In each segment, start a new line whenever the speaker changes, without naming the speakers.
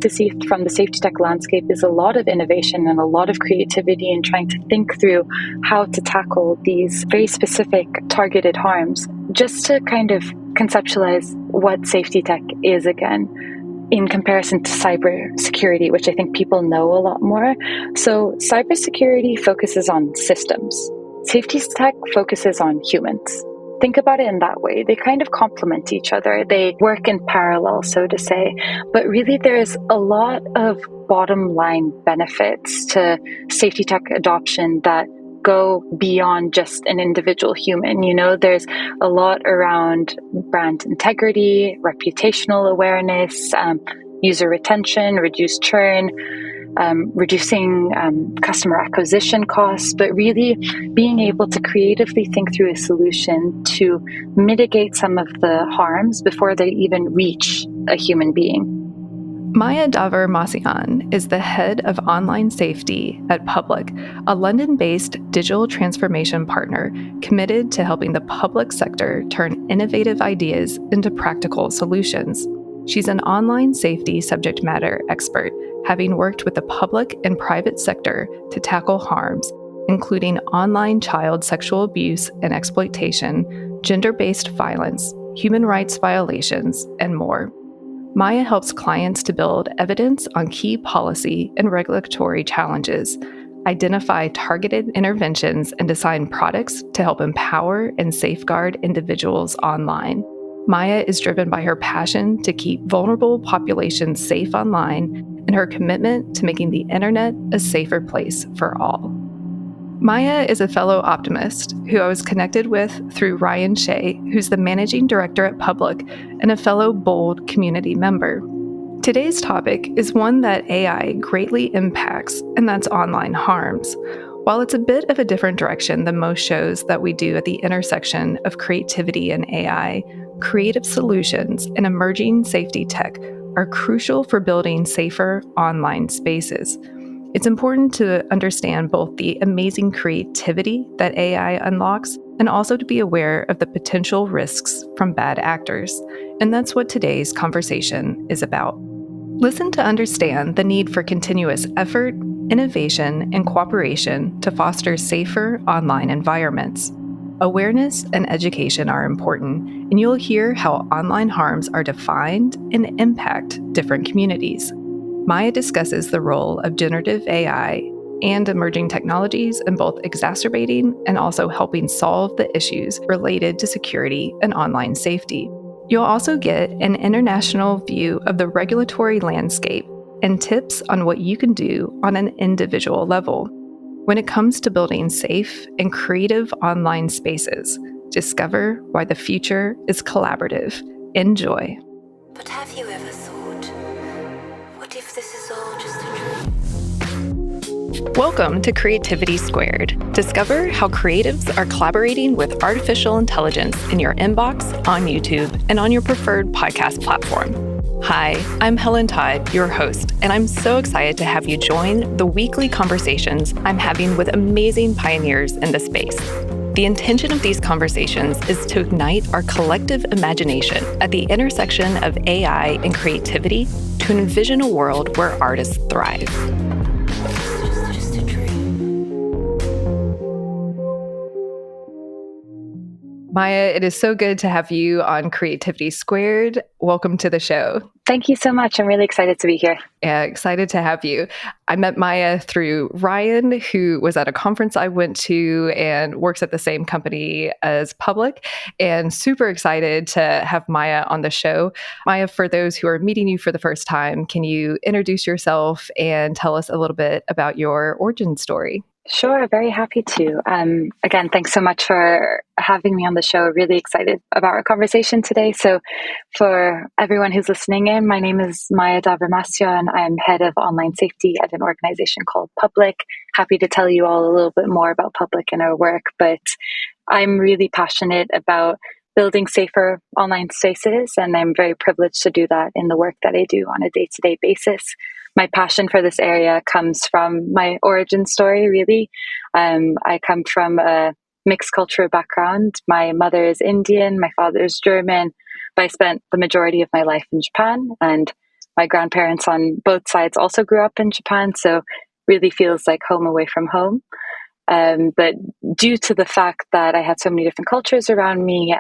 to see from the safety tech landscape is a lot of innovation and a lot of creativity in trying to think through how to tackle these very specific targeted harms. Just to kind of conceptualize what safety tech is again, in comparison to cybersecurity, which I think people know a lot more. So cybersecurity focuses on systems. Safety tech focuses on humans. Think about it in that way. They kind of complement each other. They work in parallel, so to say. But really, there's a lot of bottom line benefits to safety tech adoption that go beyond just an individual human. There's a lot around brand integrity, reputational awareness, user retention, reduced churn, reducing customer acquisition costs, but really being able to creatively think through a solution to mitigate some of the harms before they even reach a human being.
Maya Daver-Massion is the head of online safety at Public, a London-based digital transformation partner committed to helping the public sector turn innovative ideas into practical solutions. She's an online safety subject matter expert, having worked with the public and private sector to tackle harms, including online child sexual abuse and exploitation, gender-based violence, human rights violations, and more. Maya helps clients to build evidence on key policy and regulatory challenges, identify targeted interventions, and design products to help empower and safeguard individuals online. Maya is driven by her passion to keep vulnerable populations safe online and her commitment to making the internet a safer place for all. Maya is a fellow optimist who I was connected with through Ryan Shea, who's the managing director at Public and a fellow Bold community member. Today's topic is one that AI greatly impacts, and that's online harms. While it's a bit of a different direction than most shows that we do at the intersection of creativity and AI, creative solutions and emerging safety tech are crucial for building safer online spaces. It's important to understand both the amazing creativity that AI unlocks and also to be aware of the potential risks from bad actors. And that's what today's conversation is about. Listen to understand the need for continuous effort, innovation, and cooperation to foster safer online environments. Awareness and education are important, and you'll hear how online harms are defined and impact different communities. Maya discusses the role of generative AI and emerging technologies in both exacerbating and also helping solve the issues related to security and online safety. You'll also get an international view of the regulatory landscape and tips on what you can do on an individual level. When it comes to building safe and creative online spaces, discover why the future is collaborative. Enjoy.
But have you ever thought, what if this is all just a dream?
Welcome to Creativity Squared. Discover how creatives are collaborating with artificial intelligence in your inbox, on YouTube, and on your preferred podcast platform. Hi, I'm Helen Todd, your host, and I'm so excited to have you join the weekly conversations I'm having with amazing pioneers in the space. The intention of these conversations is to ignite our collective imagination at the intersection of AI and creativity to envision a world where artists thrive. Maya, it is so good to have you on Creativity Squared. Welcome to the show.
Thank you so much. I'm really excited to be here.
Yeah, excited to have you. I met Maya through Ryan, who was at a conference I went to and works at the same company as Public, and super excited to have Maya on the show. Maya, for those who are meeting you for the first time, can you introduce yourself and tell us a little bit about your origin story?
Sure, very happy to. Again, thanks so much for having me on the show. Really excited about our conversation today. So for everyone who's listening in, my name is Maya Daver-Massion. I'm head of online safety at an organization called Public. Happy to tell you all a little bit more about Public and our work, but I'm really passionate about building safer online spaces, and I'm very privileged to do that in the work that I do on a day-to-day basis. My passion for this area comes from my origin story, really. I come from a mixed cultural background. My mother is Indian, my father is German, but I spent the majority of my life in Japan, and my grandparents on both sides also grew up in Japan, so really feels like home away from home. But due to the fact that I had so many different cultures around me,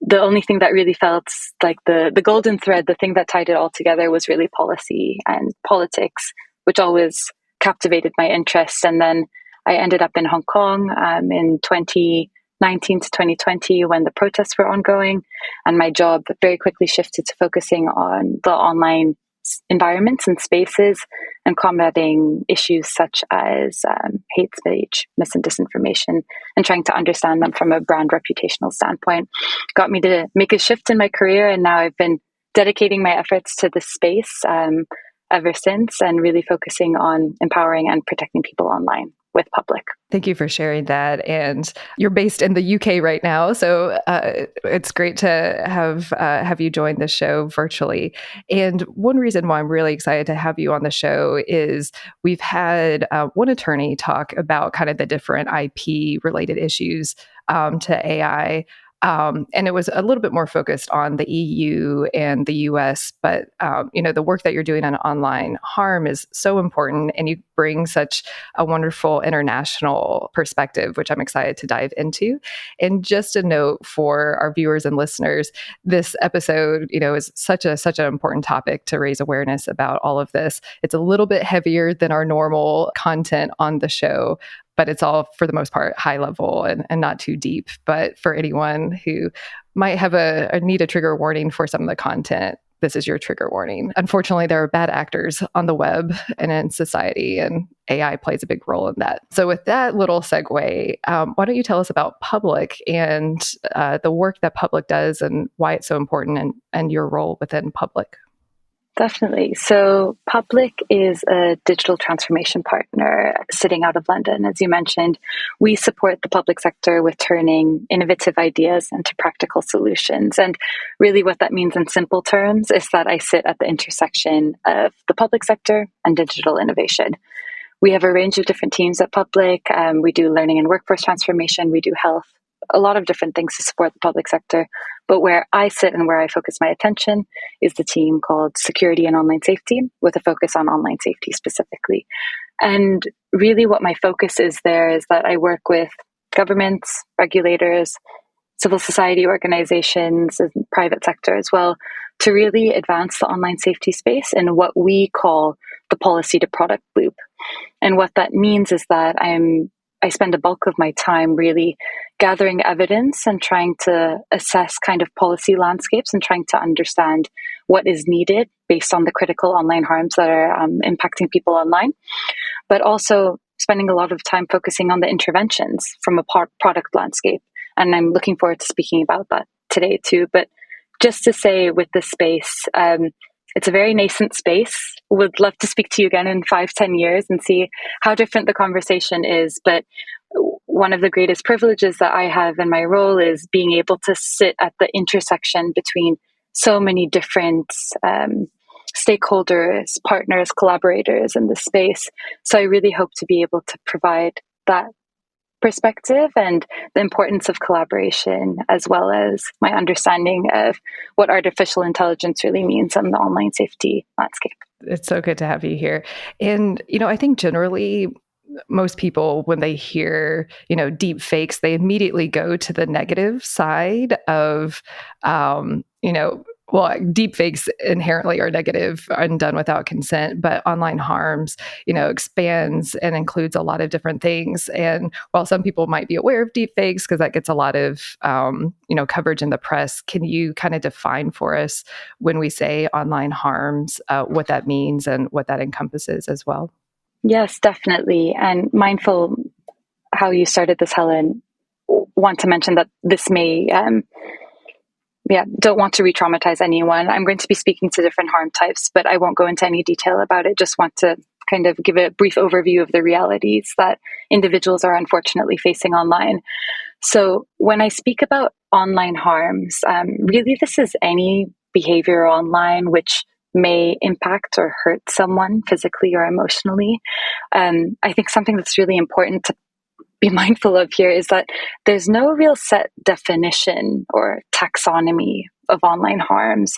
the only thing that really felt like the golden thread, the thing that tied it all together, was really policy and politics, which always captivated my interest. And then I ended up in Hong Kong in 2019 to 2020 when the protests were ongoing, and my job very quickly shifted to focusing on the online environments and spaces and combating issues such as hate speech, mis and disinformation, and trying to understand them from a brand reputational standpoint. Got me to make a shift in my career, and now I've been dedicating my efforts to this space ever since, and really focusing on empowering and protecting people online with Public.
Thank you for sharing that. And you're based in the UK right now, so it's great to have you join the show virtually. And one reason why I'm really excited to have you on the show is we've had one attorney talk about kind of the different IP related issues to AI. And it was a little bit more focused on the EU and the US, but the work that you're doing on online harm is so important, and you bring such a wonderful international perspective, which I'm excited to dive into. And just a note for our viewers and listeners, this episode, is such an important topic to raise awareness about all of this. It's a little bit heavier than our normal content on the show, but it's all, for the most part, high level and not too deep. But for anyone who might have a need a trigger warning for some of the content, this is your trigger warning. Unfortunately, there are bad actors on the web and in society, and AI plays a big role in that. So with that little segue, why don't you tell us about Public and the work that Public does and why it's so important and your role within Public?
Definitely. So Public is a digital transformation partner sitting out of London. As you mentioned, we support the public sector with turning innovative ideas into practical solutions. And really what that means in simple terms is that I sit at the intersection of the public sector and digital innovation. We have a range of different teams at Public. We do learning and workforce transformation. We do health, a lot of different things to support the public sector. But where I sit and where I focus my attention is the team called Security and Online Safety, with a focus on online safety specifically. And really what my focus is there is that I work with governments, regulators, civil society organizations, and private sector as well, to really advance the online safety space in what we call the policy to product loop. And what that means is that I spend a bulk of my time really gathering evidence and trying to assess kind of policy landscapes and trying to understand what is needed based on the critical online harms that are impacting people online, but also spending a lot of time focusing on the interventions from a product landscape. And I'm looking forward to speaking about that today too. But just to say with this space, it's a very nascent space. Would love to speak to you again in 5-10 years and see how different the conversation is. But one of the greatest privileges that I have in my role is being able to sit at the intersection between so many different stakeholders, partners, collaborators in this space. So I really hope to be able to provide that perspective and the importance of collaboration, as well as my understanding of what artificial intelligence really means in the online safety landscape.
It's so good to have you here. And, I think generally most people, when they hear, deep fakes, they immediately go to the negative side of, deep fakes inherently are negative and done without consent, but online harms, expands and includes a lot of different things. And while some people might be aware of deep fakes because that gets a lot of, coverage in the press, can you kind of define for us when we say online harms, what that means and what that encompasses as well?
Yes, definitely. And mindful how you started this, Helen, want to mention that this may don't want to re-traumatize anyone. I'm going to be speaking to different harm types, but I won't go into any detail about it. Just want to kind of give a brief overview of the realities that individuals are unfortunately facing online. So when I speak about online harms, really this is any behavior online which may impact or hurt someone physically or emotionally. I think something that's really important to be mindful of here is that there's no real set definition or taxonomy of online harms,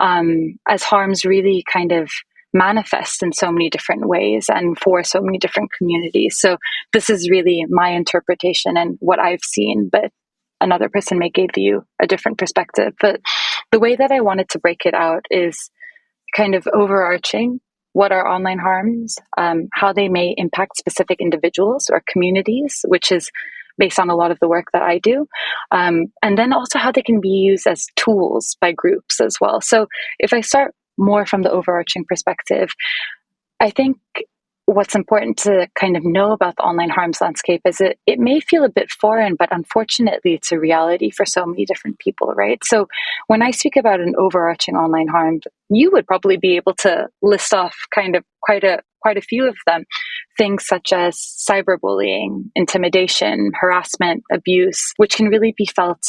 as harms really kind of manifest in so many different ways and for so many different communities. So this is really my interpretation and what I've seen, but another person may give you a different perspective. But the way that I wanted to break it out is kind of overarching what are online harms, how they may impact specific individuals or communities, which is based on a lot of the work that I do, and then also how they can be used as tools by groups as well. So if I start more from the overarching perspective, I think what's important to kind of know about the online harms landscape is it may feel a bit foreign, but unfortunately it's a reality for so many different people, right? So when I speak about an overarching online harm, you would probably be able to list off kind of quite a few of them. Things such as cyberbullying, intimidation, harassment, abuse, which can really be felt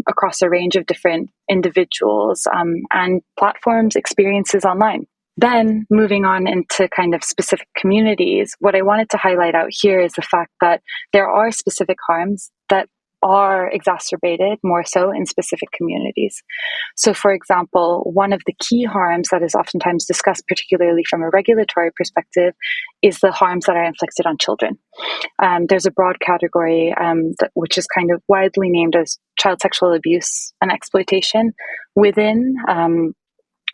across a range of different individuals and platforms, experiences online. Then moving on into kind of specific communities, what I wanted to highlight out here is the fact that there are specific harms that are exacerbated more so in specific communities. So, for example, one of the key harms that is oftentimes discussed, particularly from a regulatory perspective, is the harms that are inflicted on children. There's a broad category which is kind of widely named as child sexual abuse and exploitation, within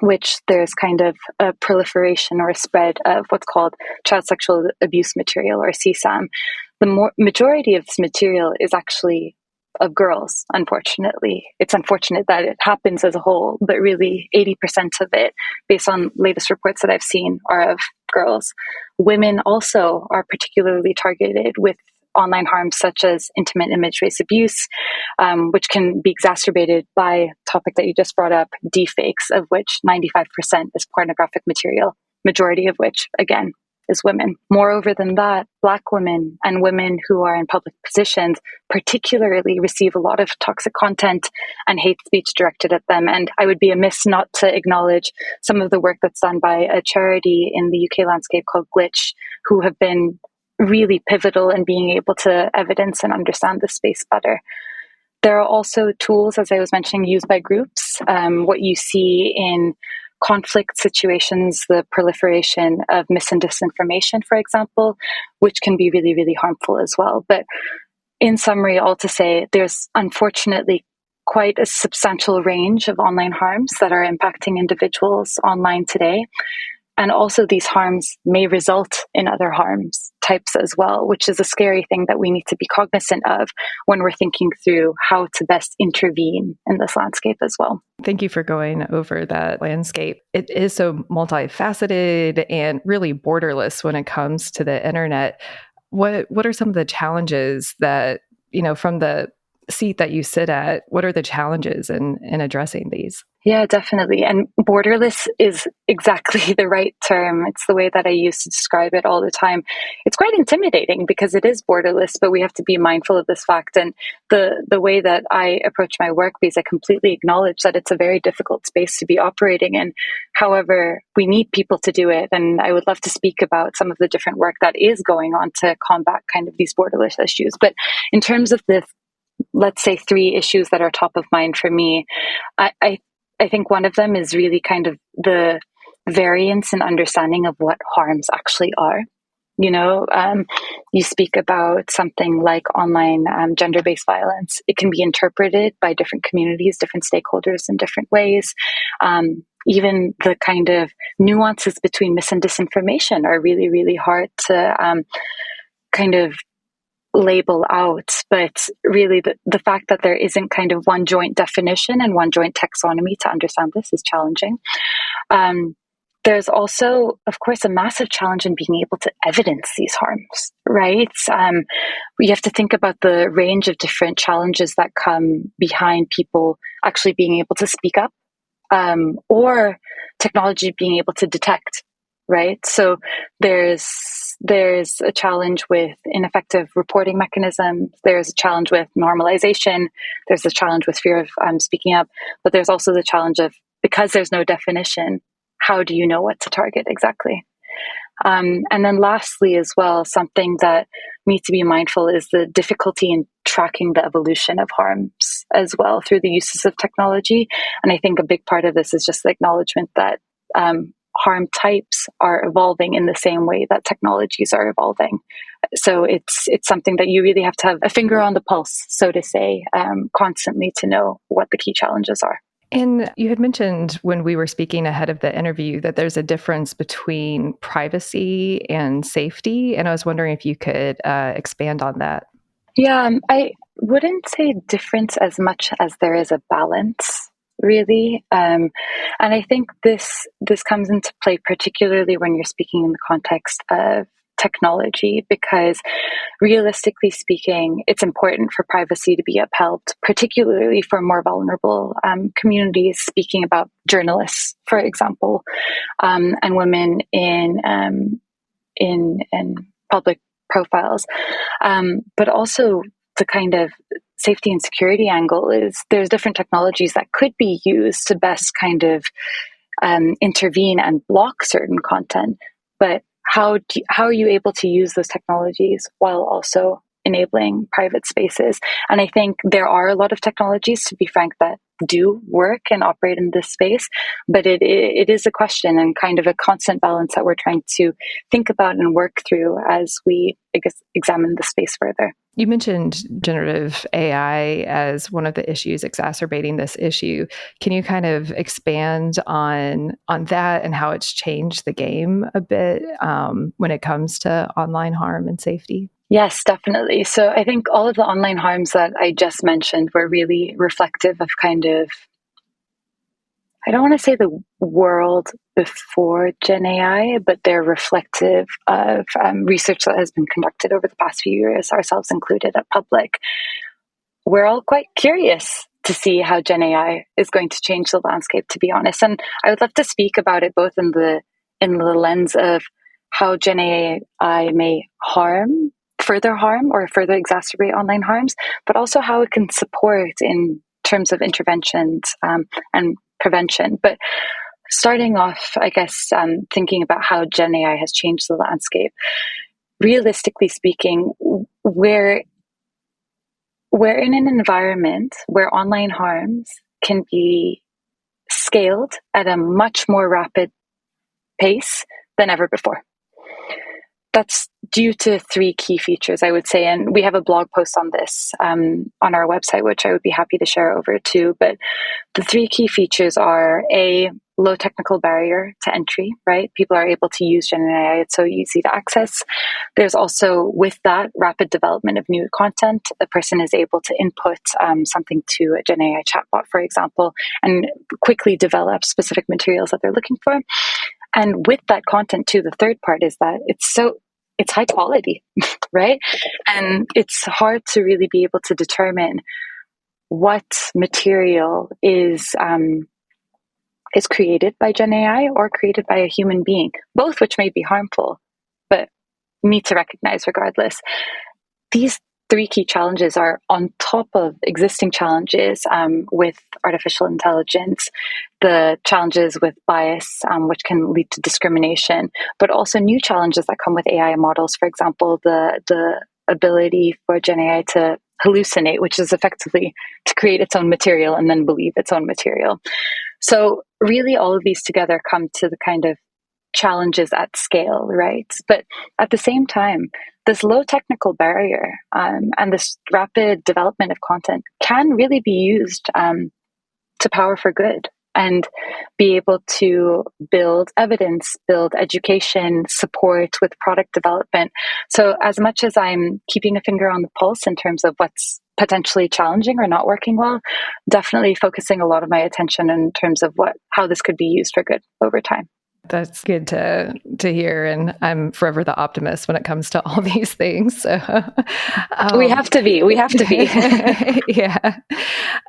which there's kind of a proliferation or a spread of what's called child sexual abuse material, or CSAM. The majority of this material is actually of girls, unfortunately. It's unfortunate that it happens as a whole, but really 80% of it, based on latest reports that I've seen, are of girls. Women also are particularly targeted with online harms such as intimate image-based abuse, which can be exacerbated by a topic that you just brought up, deepfakes, of which 95% is pornographic material, majority of which, again, is women. Moreover than that, Black women and women who are in public positions particularly receive a lot of toxic content and hate speech directed at them. And I would be amiss not to acknowledge some of the work that's done by a charity in the UK landscape called Glitch, who have been really pivotal in being able to evidence and understand the space better. There are also tools, as I was mentioning, used by groups. What you see in conflict situations, the proliferation of mis and disinformation, for example, which can be really, really harmful as well. But in summary, all to say, there's unfortunately quite a substantial range of online harms that are impacting individuals online today. And also these harms may result in other harms types as well, which is a scary thing that we need to be cognizant of when we're thinking through how to best intervene in this landscape as well.
Thank you for going over that landscape. It is so multifaceted and really borderless when it comes to the internet. What are some of the challenges that, from the seat that you sit at, what are the challenges in addressing these?
Yeah, definitely. And borderless is exactly the right term. It's the way that I use to describe it all the time. It's quite intimidating because it is borderless, but we have to be mindful of this fact. And the way that I approach my work, because I completely acknowledge that it's a very difficult space to be operating in. However, we need people to do it. And I would love to speak about some of the different work that is going on to combat kind of these borderless issues. But in terms of the, let's say, 3 issues that are top of mind for me, I think one of them is really kind of the variance in understanding of what harms actually are. You speak about something like online gender-based violence. It can be interpreted by different communities, different stakeholders in different ways. Even the kind of nuances between mis and disinformation are really, really hard to kind of label out, but really the fact that there isn't kind of one joint definition and one joint taxonomy to understand this is challenging. There's also, of course, a massive challenge in being able to evidence these harms, right? We have to think about the range of different challenges that come behind people actually being able to speak up, or technology being able to detect, right? So there's a challenge with ineffective reporting mechanisms. There's a challenge with normalization. There's a challenge with fear of speaking up. But there's also the challenge of, because there's no definition, how do you know what to target exactly? And then lastly as well, something that need to be mindful is the difficulty in tracking the evolution of harms as well through the uses of technology. And I think a big part of this is just the acknowledgement that harm types are evolving in the same way that technologies are evolving. So it's something that you really have to have a finger on the pulse, so to say, constantly to know what the key challenges are.
And you had mentioned when we were speaking ahead of the interview that there's a difference between privacy and safety. And I was wondering if you could expand on that.
Yeah, I wouldn't say difference as much as there is a balance, really. And I think this comes into play particularly when you're speaking in the context of technology, because realistically speaking, it's important for privacy to be upheld, particularly for more vulnerable communities, speaking about journalists, for example, and women in public profiles. But also the kind of safety and security angle is there's different technologies that could be used to best kind of intervene and block certain content. But how are you able to use those technologies while also enabling private spaces? And I think there are a lot of technologies, to be frank, that do work and operate in this space, but it is a question and kind of a constant balance that we're trying to think about and work through as we examine the space further.
You mentioned generative AI as one of the issues exacerbating this issue. Can you kind of expand on that and how it's changed the game a bit when it comes to online harm and safety?
Yes, definitely. So I think all of the online harms that I just mentioned were really reflective of kind of, I don't want to say the world before Gen AI, but they're reflective of research that has been conducted over the past few years, ourselves included at Public. We're all quite curious to see how Gen AI is going to change the landscape, to be honest. And I would love to speak about it both in the lens of how Gen AI may further harm or further exacerbate online harms, but also how it can support in terms of interventions and prevention. But starting off, I guess, thinking about how Gen AI has changed the landscape, realistically speaking, we're in an environment where online harms can be scaled at a much more rapid pace than ever before. That's due to three key features, I would say. And we have a blog post on this on our website, which I would be happy to share over too. But the three key features are a low technical barrier to entry, right? People are able to use Gen AI. It's so easy to access. There's also, with that, rapid development of new content. A person is able to input something to a Gen AI chatbot, for example, and quickly develop specific materials that they're looking for. And with that content too, the third part is that it's high quality, right? And it's hard to really be able to determine what material is created by Gen AI or created by a human being, both which may be harmful, but need to recognize regardless. These three key challenges are on top of existing challenges with artificial intelligence, the challenges with bias, which can lead to discrimination, but also new challenges that come with AI models. For example, the ability for Gen AI to hallucinate, which is effectively to create its own material and then believe its own material. So really all of these together come to the kind of challenges at scale, right? But at the same time, this low technical barrier and this rapid development of content can really be used to power for good and be able to build evidence, build education, support with product development. So as much as I'm keeping a finger on the pulse in terms of what's potentially challenging or not working well, definitely focusing a lot of my attention in terms of how this could be used for good over time.
That's good to hear, and I'm forever the optimist when it comes to all these things. So,
we have to be.
Yeah.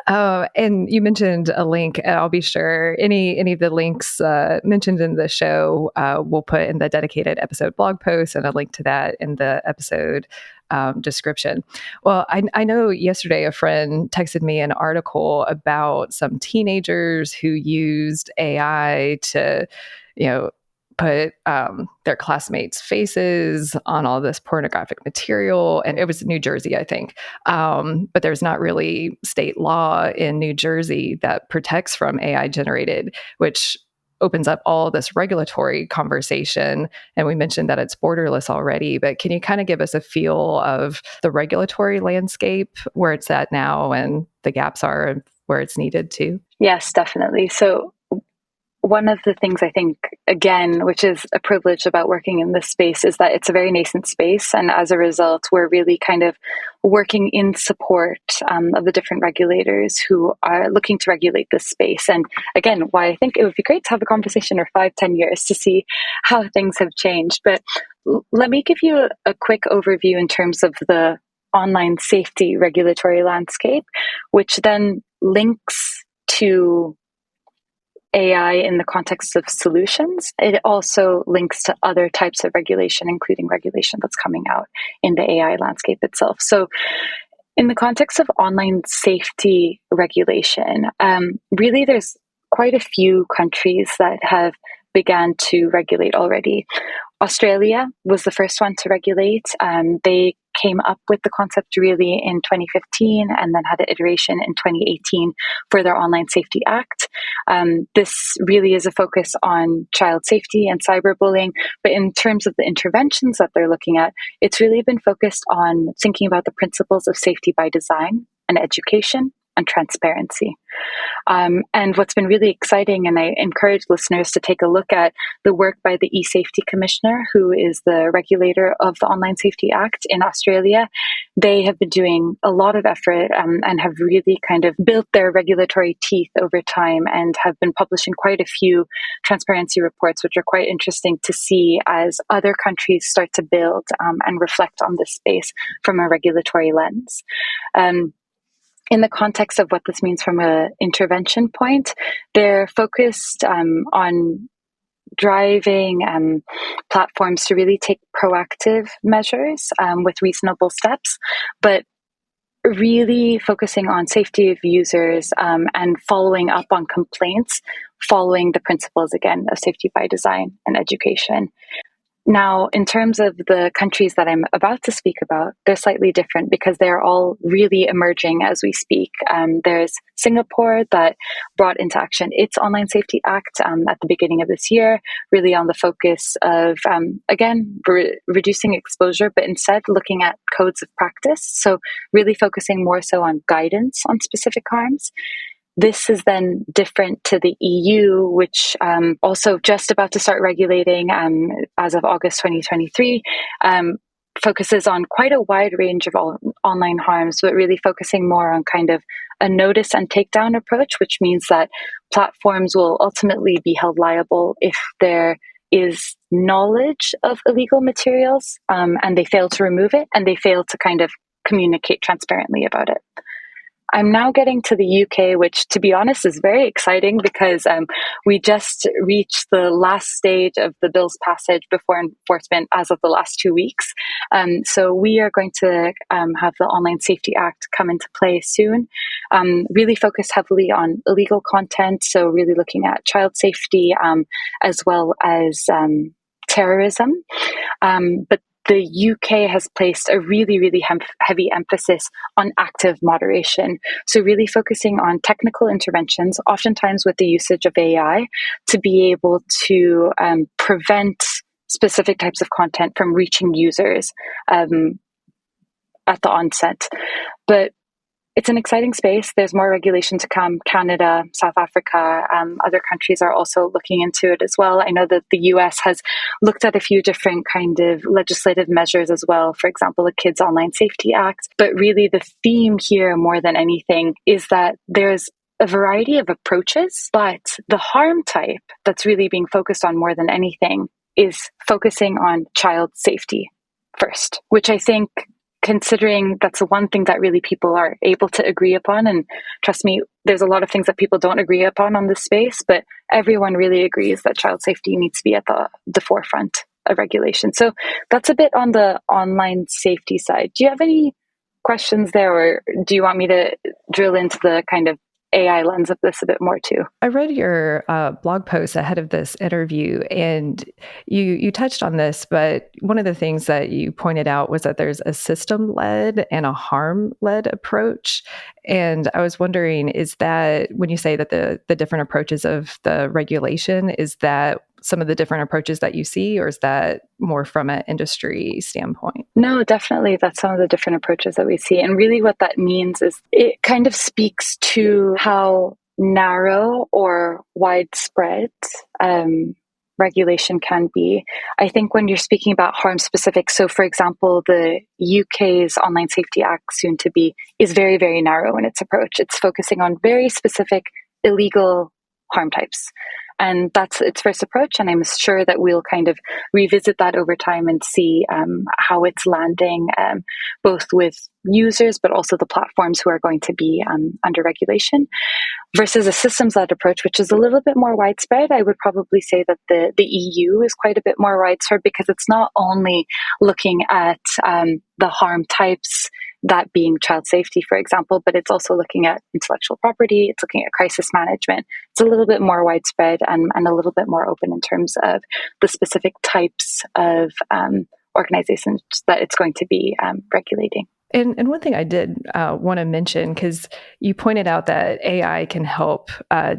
And you mentioned a link. I'll be sure any of the links mentioned in the show we'll put in the dedicated episode blog post and a link to that in the episode description. Well, I know yesterday a friend texted me an article about some teenagers who used AI to, put their classmates' faces on all this pornographic material. And it was New Jersey, I think. But there's not really state law in New Jersey that protects from AI generated, which opens up all this regulatory conversation. And we mentioned that it's borderless already, but can you kind of give us a feel of the regulatory landscape, where it's at now and the gaps are and where it's needed to?
Yes, definitely. So one of the things I think, again, which is a privilege about working in this space, is that it's a very nascent space. And as a result, we're really kind of working in support of the different regulators who are looking to regulate this space. And again, why I think it would be great to have a conversation for 5-10 years to see how things have changed. But let me give you a quick overview in terms of the online safety regulatory landscape, which then links to AI in the context of solutions. It also links to other types of regulation, including regulation that's coming out in the AI landscape itself. So in the context of online safety regulation, really there's quite a few countries that have began to regulate already. Australia was the first one to regulate. They came up with the concept really in 2015 and then had an iteration in 2018 for their Online Safety Act. This really is a focus on child safety and cyberbullying, but in terms of the interventions that they're looking at, it's really been focused on thinking about the principles of safety by design and education and transparency. And what's been really exciting, and I encourage listeners to take a look at the work by the E-Safety Commissioner, who is the regulator of the Online Safety Act in Australia. They have been doing a lot of effort and have really kind of built their regulatory teeth over time and have been publishing quite a few transparency reports, which are quite interesting to see as other countries start to build and reflect on this space from a regulatory lens. In the context of what this means from an intervention point, they're focused on driving platforms to really take proactive measures with reasonable steps, but really focusing on safety of users and following up on complaints, following the principles, again, of safety by design and education. Now, in terms of the countries that I'm about to speak about, they're slightly different because they're all really emerging as we speak. There's Singapore that brought into action its Online Safety Act at the beginning of this year, really on the focus of, again, reducing exposure, but instead looking at codes of practice. So really focusing more so on guidance on specific harms. This is then different to the EU, which also just about to start regulating as of August 2023, focuses on quite a wide range of online harms, but really focusing more on kind of a notice and takedown approach, which means that platforms will ultimately be held liable if there is knowledge of illegal materials and they fail to remove it and they fail to kind of communicate transparently about it. I'm now getting to the UK, which, to be honest, is very exciting because we just reached the last stage of the bill's passage before enforcement as of the last 2 weeks. So we are going to have the Online Safety Act come into play soon, really focused heavily on illegal content, so really looking at child safety as well as terrorism. But the UK has placed a really, really heavy emphasis on active moderation. So really focusing on technical interventions, oftentimes with the usage of AI, to be able to prevent specific types of content from reaching users at the onset. But it's an exciting space. There's more regulation to come. Canada, South Africa, other countries are also looking into it as well. I know that the US has looked at a few different kind of legislative measures as well. For example, the Kids Online Safety Act. But really the theme here more than anything is that there's a variety of approaches, but the harm type that's really being focused on more than anything is focusing on child safety first, which I think, considering that's the one thing that really people are able to agree upon. And trust me, there's a lot of things that people don't agree upon on this space, but everyone really agrees that child safety needs to be at the forefront of regulation. So that's a bit on the online safety side. Do you have any questions there, or do you want me to drill into the kind of AI lens of this a bit more too.
I read your blog post ahead of this interview, and you touched on this, but one of the things that you pointed out was that there's a system-led and a harm-led approach. And I was wondering, is that when you say that the different approaches of the regulation, is that some of the different approaches that you see, or is that more from an industry standpoint?
No, definitely. That's some of the different approaches that we see. And really what that means is it kind of speaks to how narrow or widespread regulation can be. I think when you're speaking about harm specific, so for example, the UK's Online Safety Act, soon to be, is very, very narrow in its approach. It's focusing on very specific illegal harm types. And that's its first approach. And I'm sure that we'll kind of revisit that over time and see how it's landing, both with users, but also the platforms who are going to be under regulation. Versus a systems-led approach, which is a little bit more widespread. I would probably say that the EU is quite a bit more widespread because it's not only looking at the harm types, that being child safety, for example, but it's also looking at intellectual property, it's looking at crisis management. It's a little bit more widespread and a little bit more open in terms of the specific types of organizations that it's going to be regulating.
And one thing I did want to mention, because you pointed out that AI can help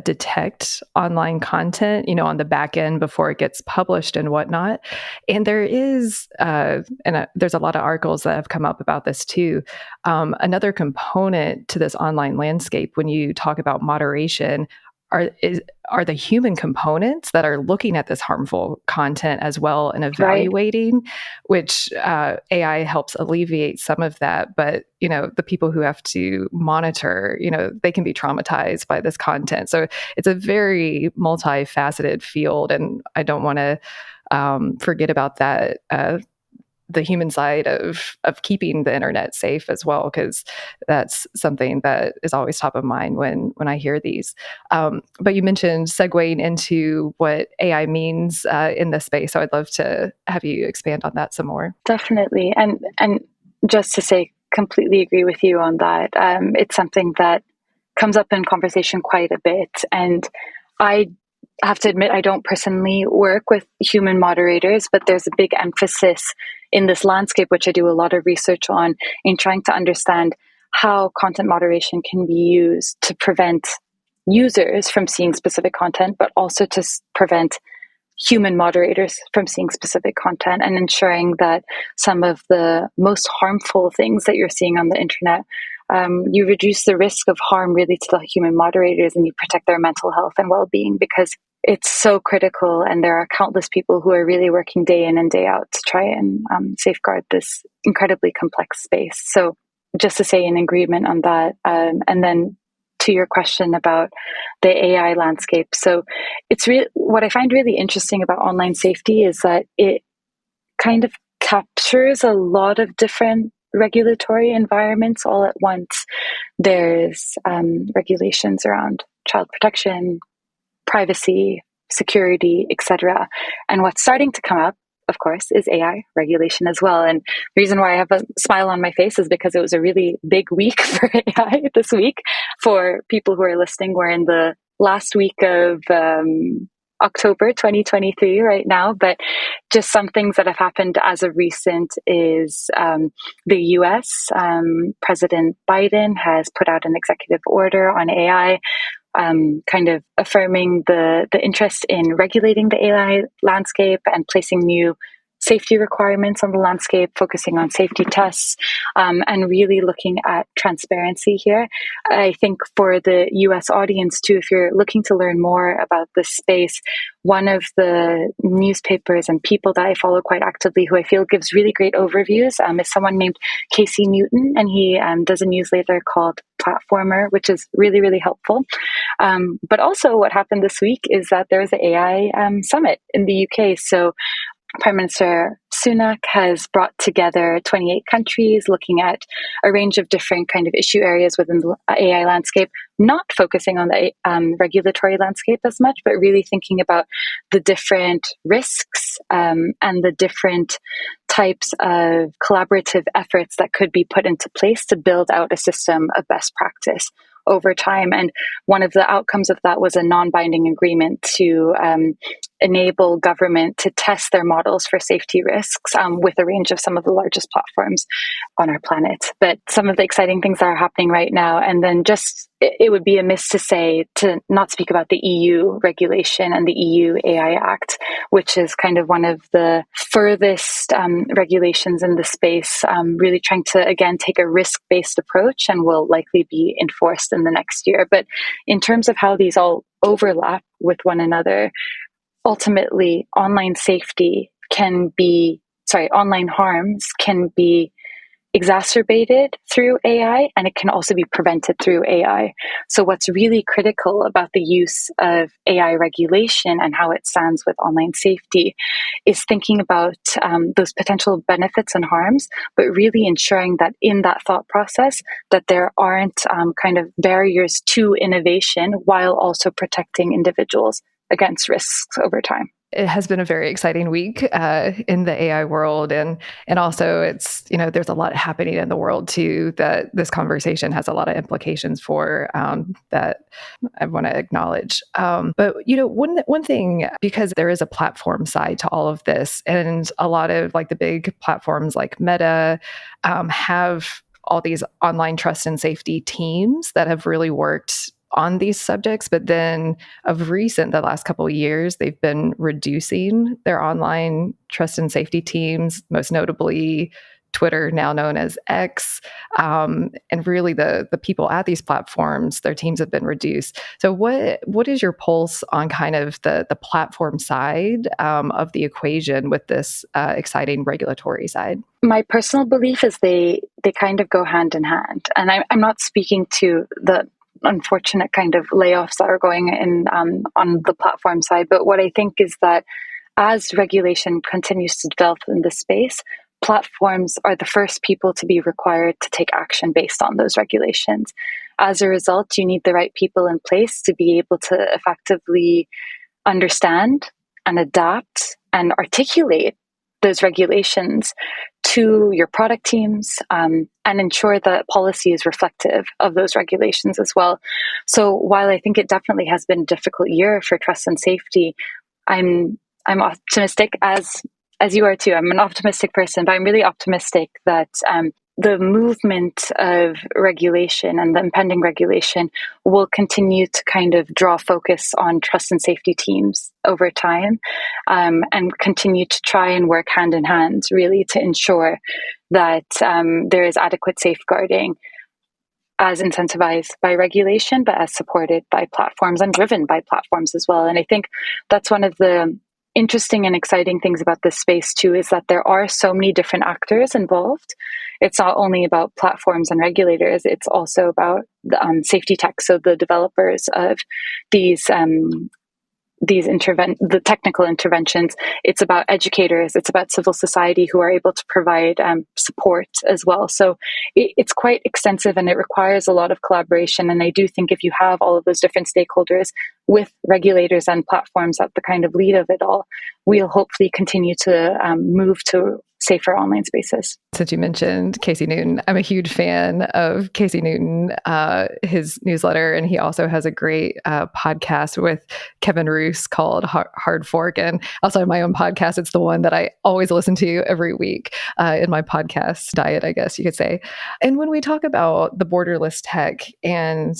detect online content, on the back end before it gets published and whatnot. And there is, there's a lot of articles that have come up about this too. Another component to this online landscape, when you talk about moderation, are the human components that are looking at this harmful content as well and evaluating, right, which AI helps alleviate some of that. But, the people who have to monitor, they can be traumatized by this content. So it's a very multifaceted field. And I don't want to forget about that, the human side of keeping the internet safe as well, because that's something that is always top of mind when I hear these. But you mentioned segueing into what AI means in this space, so I'd love to have you expand on that some more.
Definitely, and just to say, completely agree with you on that. It's something that comes up in conversation quite a bit, and I have to admit, I don't personally work with human moderators, but there's a big emphasis in this landscape, which I do a lot of research on, in trying to understand how content moderation can be used to prevent users from seeing specific content, but also to prevent human moderators from seeing specific content, and ensuring that some of the most harmful things that you're seeing on the internet, you reduce the risk of harm really to the human moderators, and you protect their mental health and well-being, because it's so critical, and there are countless people who are really working day in and day out to try and safeguard this incredibly complex space. So just to say in agreement on that, and then to your question about the AI landscape. So it's what I find really interesting about online safety is that it kind of captures a lot of different regulatory environments all at once. There's regulations around child protection, privacy, security, etc. And what's starting to come up, of course, is AI regulation as well. And the reason why I have a smile on my face is because it was a really big week for AI this week. For people who are listening, we're in the last week of October 2023 right now, but just some things that have happened as of recent is the US President Biden has put out an executive order on AI, kind of affirming the interest in regulating the AI landscape and placing new safety requirements on the landscape, focusing on safety tests, and really looking at transparency here. I think for the US audience too, if you're looking to learn more about this space, one of the newspapers and people that I follow quite actively, who I feel gives really great overviews, is someone named Casey Newton, and he does a newsletter called Platformer, which is really, really helpful. But also what happened this week is that there was an AI summit in the UK. So Prime Minister Sunak has brought together 28 countries looking at a range of different kind of issue areas within the AI landscape, not focusing on the regulatory landscape as much, but really thinking about the different risks and the different types of collaborative efforts that could be put into place to build out a system of best practice. over time. And one of the outcomes of that was a non-binding agreement to enable government to test their models for safety risks with a range of some of the largest platforms on our planet. But some of the exciting things that are happening right now, and then just it would be amiss to say to not speak about the EU regulation and the EU AI Act, which is kind of one of the furthest regulations in the space, really trying to, again, take a risk-based approach and will likely be enforced in the next year. But in terms of how these all overlap with one another, ultimately, online harms can be exacerbated through AI, and it can also be prevented through AI. So what's really critical about the use of AI regulation and how it stands with online safety is thinking about those potential benefits and harms, but really ensuring that in that thought process that there aren't kind of barriers to innovation while also protecting individuals against risks over time.
It has been a very exciting week in the AI world, and also it's, there's a lot happening in the world too that this conversation has a lot of implications for that I want to acknowledge. But one thing, because there is a platform side to all of this, and a lot of like the big platforms like Meta have all these online trust and safety teams that have really worked on these subjects, but then of recent, the last couple of years, they've been reducing their online trust and safety teams, most notably Twitter, now known as X, and really the people at these platforms, their teams have been reduced. So what is your pulse on kind of the platform side of the equation with this exciting regulatory side?
My personal belief is they kind of go hand in hand, and I'm not speaking to the unfortunate kind of layoffs that are going in on the platform side. But what I think is that as regulation continues to develop in this space, platforms are the first people to be required to take action based on those regulations. As a result, you need the right people in place to be able to effectively understand and adapt and articulate those regulations to your product teams and ensure that policy is reflective of those regulations as well. So while I think it definitely has been a difficult year for trust and safety, I'm optimistic as you are too. I'm an optimistic person, but I'm really optimistic that the movement of regulation and the impending regulation will continue to kind of draw focus on trust and safety teams over time, and continue to try and work hand in hand really to ensure that there is adequate safeguarding as incentivized by regulation, but as supported by platforms and driven by platforms as well. And I think that's one of the interesting and exciting things about this space too, is that there are so many different actors involved. It's not only about platforms and regulators, it's also about the, safety tech, so the developers of these the technical interventions. It's about educators, it's about civil society who are able to provide support as well. So it's quite extensive and it requires a lot of collaboration. And I do think if you have all of those different stakeholders with regulators and platforms at the kind of lead of it all, we'll hopefully continue to move to safer online spaces.
Since you mentioned Casey Newton, I'm a huge fan of Casey Newton, his newsletter, and he also has a great podcast with Kevin Roos called Hard Fork. And also my own podcast, it's the one that I always listen to every week in my podcast diet, I guess you could say. And when we talk about the borderless tech and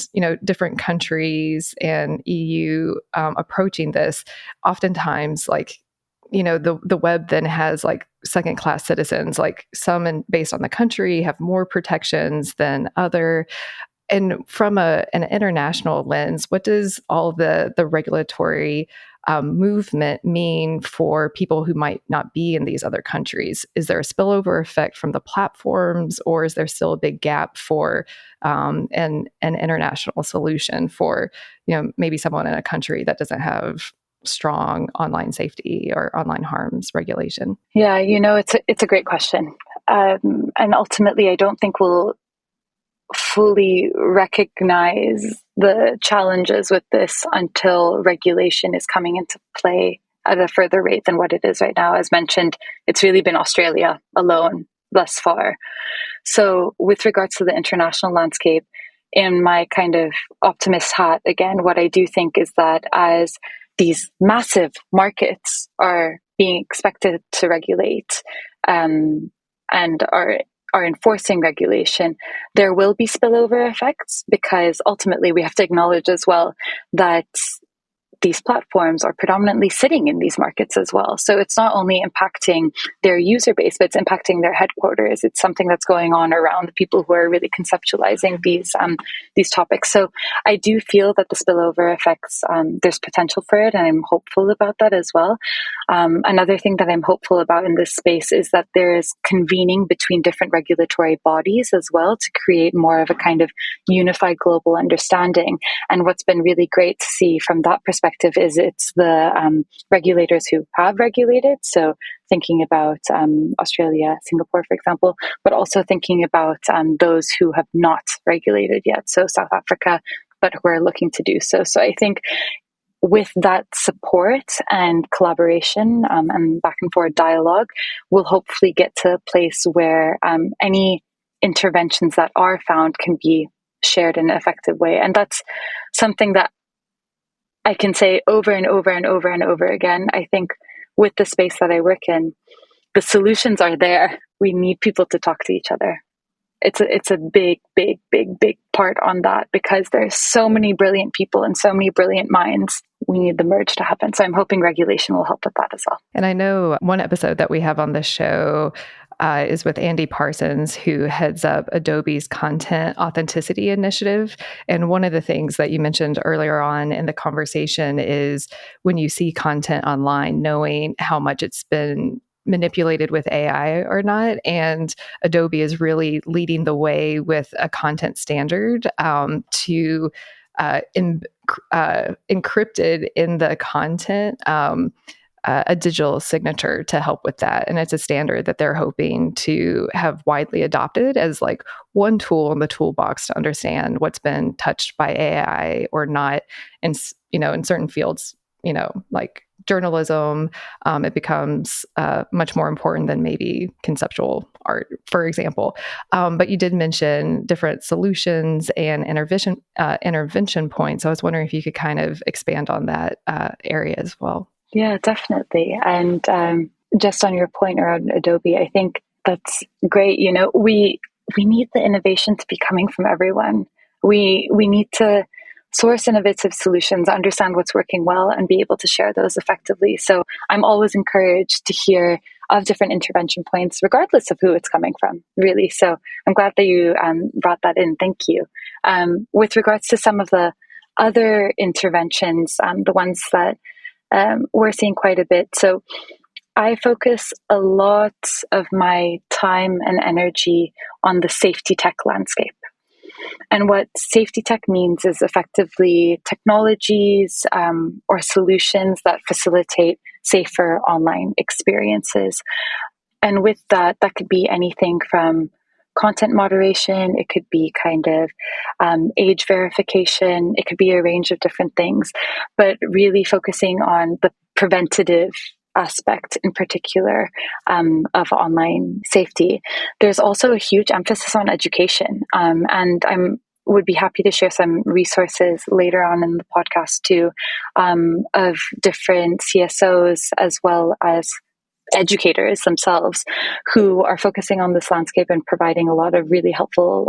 different countries and EU approaching this, oftentimes the web then has second class citizens, some based on the country have more protections than other. And from an international lens, what does all the regulatory movement mean for people who might not be in these other countries? Is there a spillover effect from the platforms, or is there still a big gap for an international solution for maybe someone in a country that doesn't have strong online safety or online harms regulation?
Yeah, it's a great question. And ultimately, I don't think we'll fully recognize the challenges with this until regulation is coming into play at a further rate than what it is right now. As mentioned, it's really been Australia alone thus far. So with regards to the international landscape, in my kind of optimist hat, again, what I do think is that as these massive markets are being expected to regulate and are enforcing regulation, there will be spillover effects, because ultimately we have to acknowledge as well that these platforms are predominantly sitting in these markets as well. So it's not only impacting their user base, but it's impacting their headquarters. It's something that's going on around the people who are really conceptualizing these topics. So I do feel that the spillover effects, there's potential for it, and I'm hopeful about that as well. Another thing that I'm hopeful about in this space is that there is convening between different regulatory bodies as well to create more of a kind of unified global understanding. And what's been really great to see from that perspective is it's the regulators who have regulated. So thinking about Australia, Singapore, for example, but also thinking about those who have not regulated yet. So South Africa, but who are looking to do so. So I think with that support and collaboration and back and forth dialogue, we'll hopefully get to a place where any interventions that are found can be shared in an effective way. And that's something that I can say over and over and over and over again. I think with the space that I work in, the solutions are there. We need people to talk to each other. It's a big part on that, because there's so many brilliant people and so many brilliant minds. We need the merge to happen. So I'm hoping regulation will help with that as well.
And I know one episode that we have on this show is with Andy Parsons, who heads up Adobe's Content Authenticity Initiative. And one of the things that you mentioned earlier on in the conversation is when you see content online, knowing how much it's been manipulated with AI or not. And Adobe is really leading the way with a content standard to encrypted in the content a digital signature to help with that. And it's a standard that they're hoping to have widely adopted as like one tool in the toolbox to understand what's been touched by AI or not. And, in certain fields, like journalism, it becomes much more important than maybe conceptual art, for example. But you did mention different solutions and intervention points. So I was wondering if you could kind of expand on that area as well.
Yeah, definitely. And just on your point around Adobe, I think that's great. We need the innovation to be coming from everyone. We need to source innovative solutions, understand what's working well, and be able to share those effectively. So I'm always encouraged to hear of different intervention points, regardless of who it's coming from, really. So I'm glad that you brought that in. Thank you. With regards to some of the other interventions, the ones that we're seeing quite a bit. So I focus a lot of my time and energy on the safety tech landscape. And what safety tech means is effectively technologies or solutions that facilitate safer online experiences. And with that could be anything from content moderation, it could be kind of age verification, it could be a range of different things, but really focusing on the preventative aspect in particular of online safety. There's also a huge emphasis on education, and would be happy to share some resources later on in the podcast too, of different CSOs as well as educators themselves who are focusing on this landscape and providing a lot of really helpful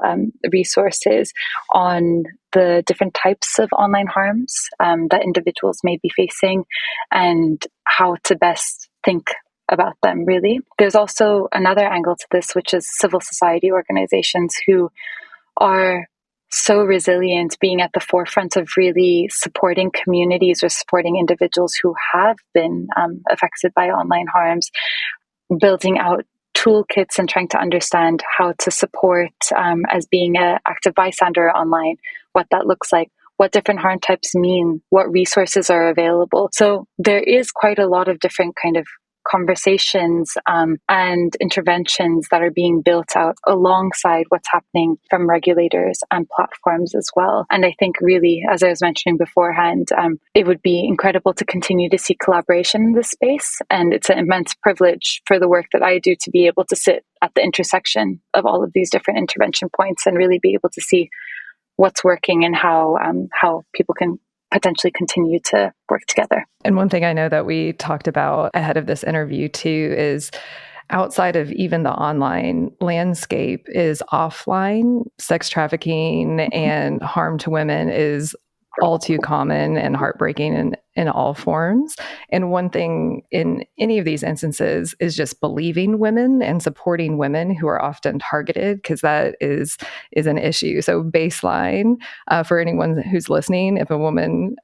resources on the different types of online harms that individuals may be facing and how to best think about them, really. There's also another angle to this, which is civil society organizations who are so resilient, being at the forefront of really supporting communities or supporting individuals who have been affected by online harms, building out toolkits and trying to understand how to support as being an active bystander online, what that looks like, what different harm types mean, what resources are available. So there is quite a lot of different kind of conversations and interventions that are being built out alongside what's happening from regulators and platforms as well. And I think really, as I was mentioning beforehand, it would be incredible to continue to see collaboration in this space. And it's an immense privilege for the work that I do to be able to sit at the intersection of all of these different intervention points and really be able to see what's working and how people can potentially continue to work together.
And one thing I know that we talked about ahead of this interview too is outside of even the online landscape is offline sex trafficking and harm to women is all too common and heartbreaking in all forms. And one thing in any of these instances is just believing women and supporting women who are often targeted, because that is an issue. So baseline for anyone who's listening, if a woman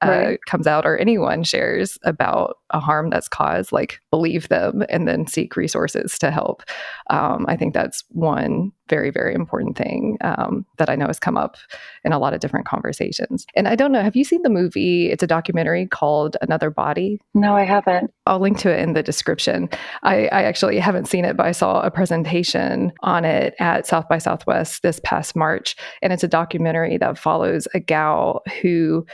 comes out or anyone shares about a harm that's caused, like believe them and then seek resources to help. I think that's one very, very important thing that I know has come up in a lot of different conversations. And I don't know, have you seen the movie? It's a documentary called Another Body.
No, I haven't.
I'll link to it in the description. I actually haven't seen it, but I saw a presentation on it at South by Southwest this past March. And it's a documentary that follows a gal who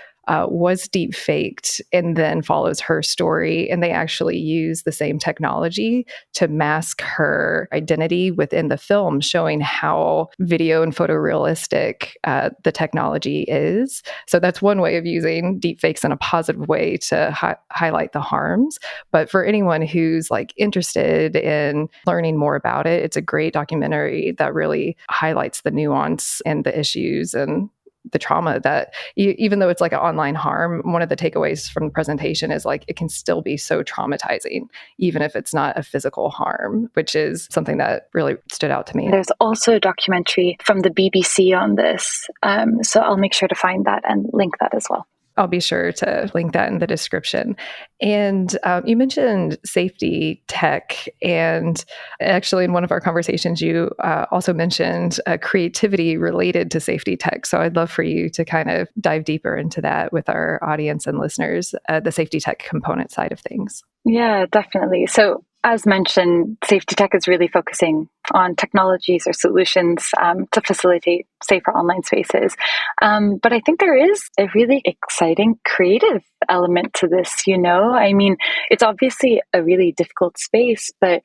was deep faked and then follows her story. And they actually use the same technology to mask her identity within the film, showing how video and photorealistic the technology is. So that's one way of using deep fakes in a positive way to highlight the harms. But for anyone who's like interested in learning more about it, it's a great documentary that really highlights the nuance and the issues and the trauma that even though it's like an online harm, one of the takeaways from the presentation is like it can still be so traumatizing, even if it's not a physical harm, which is something that really stood out to me.
There's also a documentary from the BBC on this. So I'll make sure to find that and link that as well.
I'll be sure to link that in the description. And you mentioned safety tech. And actually, in one of our conversations, you also mentioned creativity related to safety tech. So I'd love for you to kind of dive deeper into that with our audience and listeners, the safety tech component side of things.
Yeah, definitely. So as mentioned, safety tech is really focusing on technologies or solutions to facilitate safer online spaces. But I think there is a really exciting creative element to this, you know? I mean, it's obviously a really difficult space, but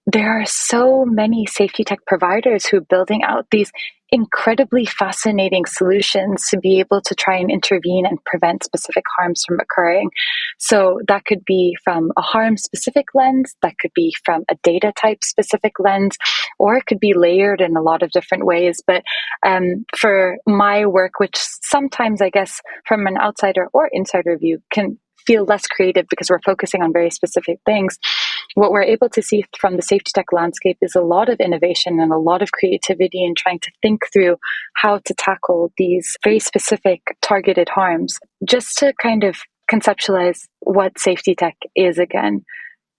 there are so many safety tech providers who are building out these incredibly fascinating solutions to be able to try and intervene and prevent specific harms from occurring. So that could be from a harm specific lens, that could be from a data type specific lens, or it could be layered in a lot of different ways. But for my work, which sometimes I guess from an outsider or insider view can feel less creative because we're focusing on very specific things, what we're able to see from the safety tech landscape is a lot of innovation and a lot of creativity in trying to think through how to tackle these very specific targeted harms. Just to kind of conceptualize what safety tech is again,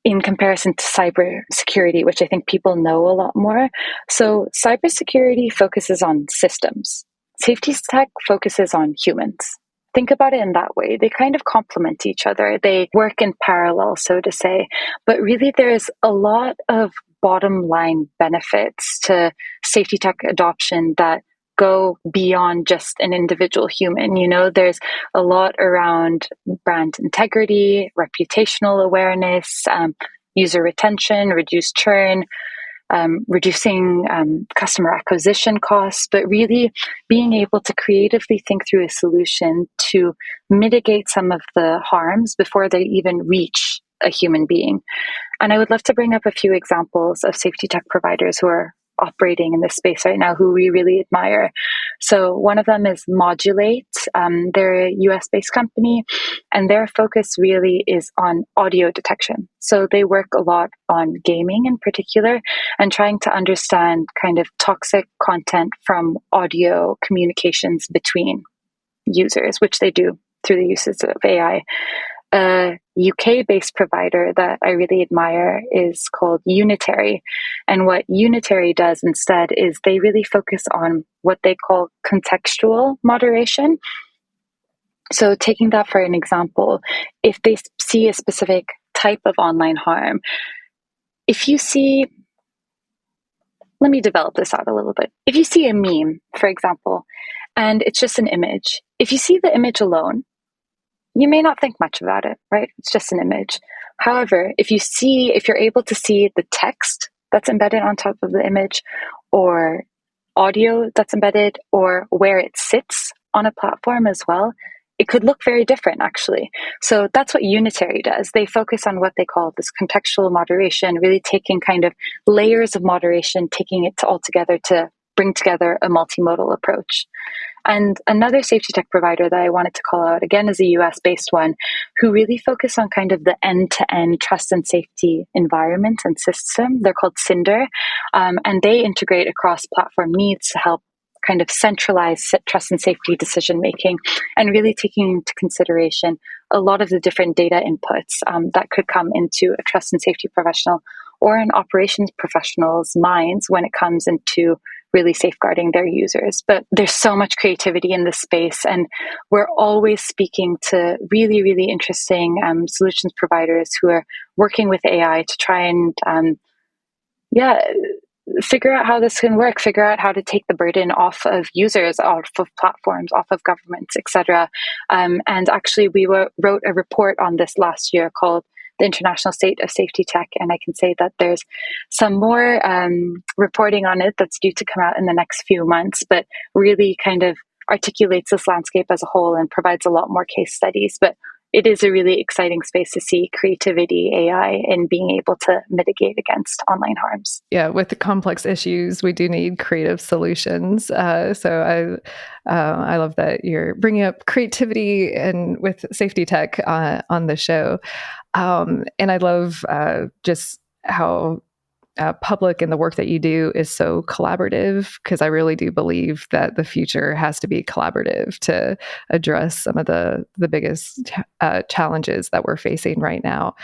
in comparison to cybersecurity, which I think people know a lot more. So cybersecurity focuses on systems. Safety tech focuses on humans. Think about it in that way. They kind of complement each other. They work in parallel, so to say. But really, there's a lot of bottom line benefits to safety tech adoption that go beyond just an individual human. You know, there's a lot around brand integrity, reputational awareness, user retention, reduced churn, reducing customer acquisition costs, but really being able to creatively think through a solution to mitigate some of the harms before they even reach a human being. And I would love to bring up a few examples of safety tech providers who are operating in this space right now who we really admire. So one of them is Modulate. They're a US-based company, and their focus really is on audio detection. So they work a lot on gaming in particular and trying to understand kind of toxic content from audio communications between users, which they do through the uses of AI. A UK-based provider that I really admire is called Unitary. And what Unitary does instead is they really focus on what they call contextual moderation. So taking that for an example, if they see a specific type of online harm, if you see, let me develop this out a little bit. If you see a meme, for example, and it's just an image, if you see the image alone, you may not think much about it, right? It's just an image. However, if you're able to see the text that's embedded on top of the image, or audio that's embedded or where it sits on a platform as well, it could look very different actually. So that's what Unitary does. They focus on what they call this contextual moderation, really taking kind of layers of moderation, taking it all together to bring together a multimodal approach. And another safety tech provider that I wanted to call out, again, is a US based one who really focus on kind of the end to end trust and safety environment and system. They're called Cinder, and they integrate across platform needs to help kind of centralize trust and safety decision making and really taking into consideration a lot of the different data inputs that could come into a trust and safety professional or an operations professional's minds when it comes into really safeguarding their users. But there's so much creativity in this space, and we're always speaking to really, really interesting solutions providers who are working with AI to try and figure out how this can work, figure out how to take the burden off of users, off of platforms, off of governments, etc. And actually, we wrote a report on this last year called the International State of Safety Tech, and I can say that there's some more reporting on it that's due to come out in the next few months, but really kind of articulates this landscape as a whole and provides a lot more case studies. But it is a really exciting space to see creativity, AI, and being able to mitigate against online harms.
Yeah, with the complex issues, we do need creative solutions. So I love that you're bringing up creativity and with safety tech on the show. And I love just how public and the work that you do is so collaborative, because I really do believe that the future has to be collaborative to address some of the biggest challenges that we're facing right now.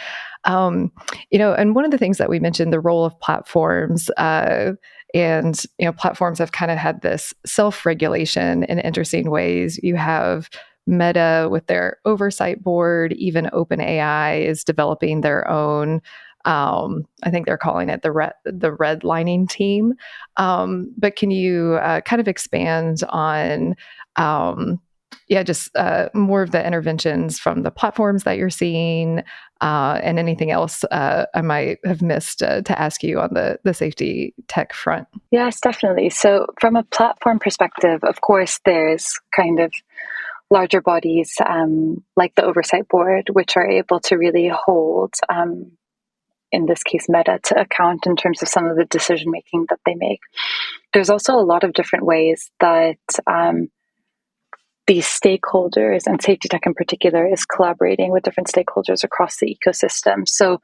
And one of the things that we mentioned, the role of platforms, and platforms have kind of had this self-regulation in interesting ways. You have Meta with their oversight board. Even OpenAI is developing their own. I think they're calling it the redlining team. But can you kind of expand on, just more of the interventions from the platforms that you're seeing, and anything else I might have missed to ask you on the safety tech front?
Yes, definitely. So from a platform perspective, of course, there's kind of larger bodies like the oversight board, which are able to really hold in this case, Meta, to account in terms of some of the decision making that they make. There's also a lot of different ways that these stakeholders, and safety tech in particular, is collaborating with different stakeholders across the ecosystem. So,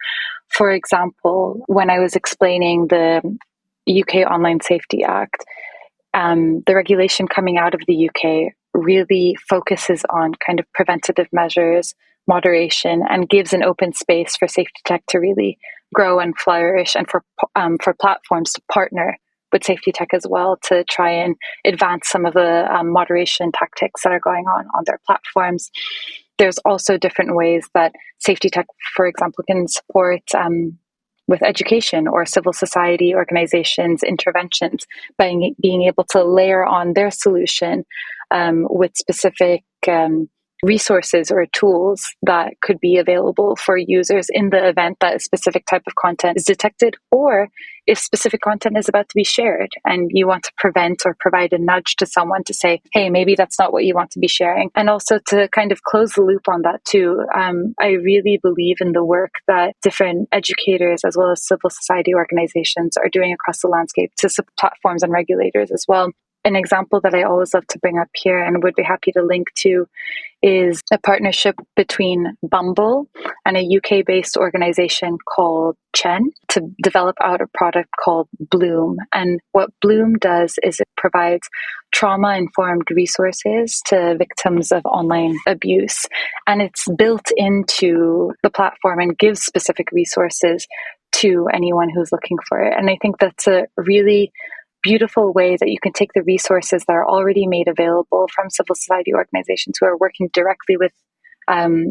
for example, when I was explaining the UK Online Safety Act, the regulation coming out of the UK really focuses on kind of preventative measures, moderation, and gives an open space for safety tech to really grow and flourish, and for platforms to partner with safety tech as well to try and advance some of the moderation tactics that are going on their platforms. There's also different ways that safety tech, for example, can support with education or civil society organizations' interventions by being able to layer on their solution with specific resources or tools that could be available for users in the event that a specific type of content is detected, or if specific content is about to be shared and you want to prevent or provide a nudge to someone to say, hey, maybe that's not what you want to be sharing. And also to kind of close the loop on that too, I really believe in the work that different educators as well as civil society organizations are doing across the landscape to support platforms and regulators as well. An example that I always love to bring up here and would be happy to link to is a partnership between Bumble and a UK-based organization called Chen to develop out a product called Bloom. And what Bloom does is it provides trauma-informed resources to victims of online abuse. And it's built into the platform and gives specific resources to anyone who's looking for it. And I think that's a really beautiful way that you can take the resources that are already made available from civil society organizations who are working directly with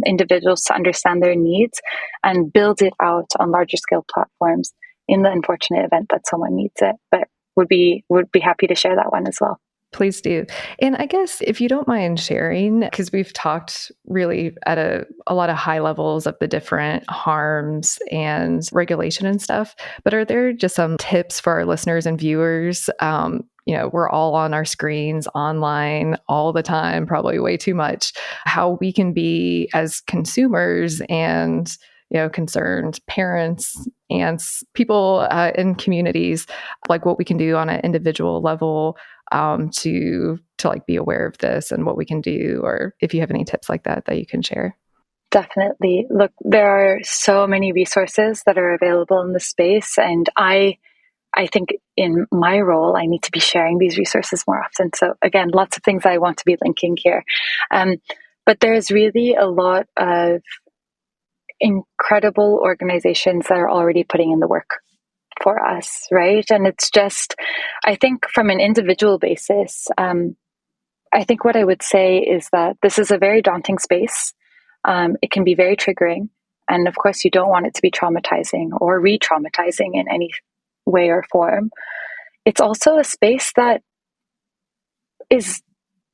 individuals to understand their needs and build it out on larger scale platforms in the unfortunate event that someone needs it. But would be happy to share that one as well.
Please do. And I guess if you don't mind sharing, because we've talked really at a lot of high levels of the different harms and regulation and stuff, but are there just some tips for our listeners and viewers we're all on our screens online all the time, probably way too much, how we can be as consumers and concerned parents and people in communities, like what we can do on an individual level to like be aware of this and what we can do, or if you have any tips like that you can share.
Definitely. Look, there are so many resources that are available in the space, and I think in my role, I need to be sharing these resources more often. So again, lots of things I want to be linking here. But there's really a lot of incredible organizations that are already putting in the work for us, right? And it's just, I think from an individual basis, I think what I would say is that this is a very daunting space. It can be very triggering. And of course, you don't want it to be traumatizing or re-traumatizing in any way or form. It's also a space that is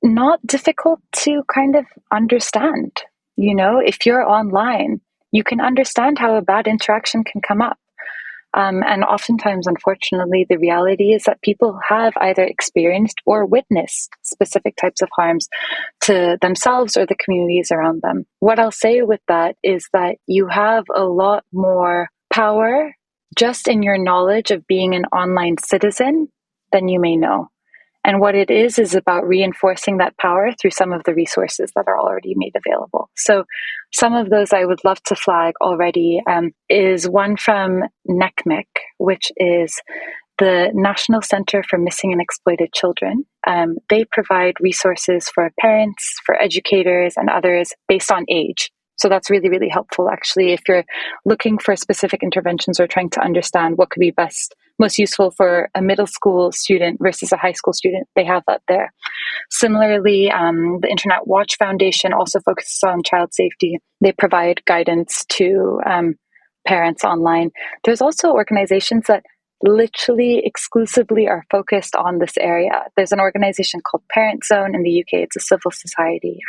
not difficult to kind of understand. If you're online, you can understand how a bad interaction can come up. And oftentimes, unfortunately, the reality is that people have either experienced or witnessed specific types of harms to themselves or the communities around them. What I'll say with that is that you have a lot more power just in your knowledge of being an online citizen than you may know. And what it is about reinforcing that power through some of the resources that are already made available. So some of those I would love to flag already is one from NECMEC, which is the National Center for Missing and Exploited Children. They provide resources for parents, for educators, and others based on age. So that's really, really helpful, actually, if you're looking for specific interventions or trying to understand what could be most useful for a middle school student versus a high school student. They have that there. Similarly, the Internet Watch Foundation also focuses on child safety. They provide guidance to parents online. There's also organizations that literally exclusively are focused on this area. There's an organization called Parent Zone in the UK. It's a civil society